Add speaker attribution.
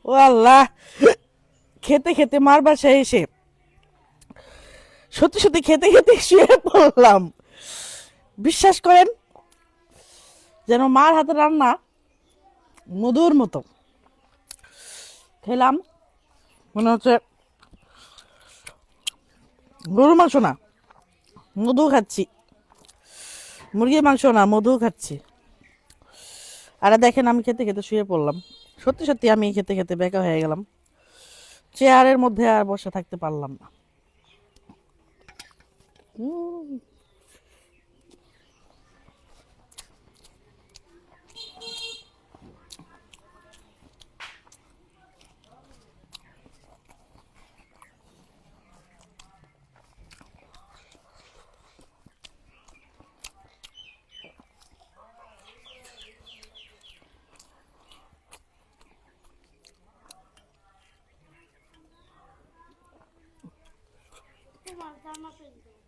Speaker 1: ও আল্লাহ, খেতে খেতে মার বাসায় এসে সত্যি সত্যি খেতে খেতে শুয়ে পড়লাম। বিশ্বাস করেন, যেন মার হাতে রান্না মধুর মতো। খেলাম, মনে হচ্ছে গরু মাংস না, মধু খাচ্ছি। মুরগির মাংস না, মধু খাচ্ছি। আর দেখেন, আমি খেতে খেতে শুয়ে পড়লাম। সত্যি সত্যি আমি খেতে খেতে বেকা হয়ে গেলাম। চেয়ারের মধ্যে আর বসে থাকতে পারলাম না।
Speaker 2: তোমার জামা প্যান্ট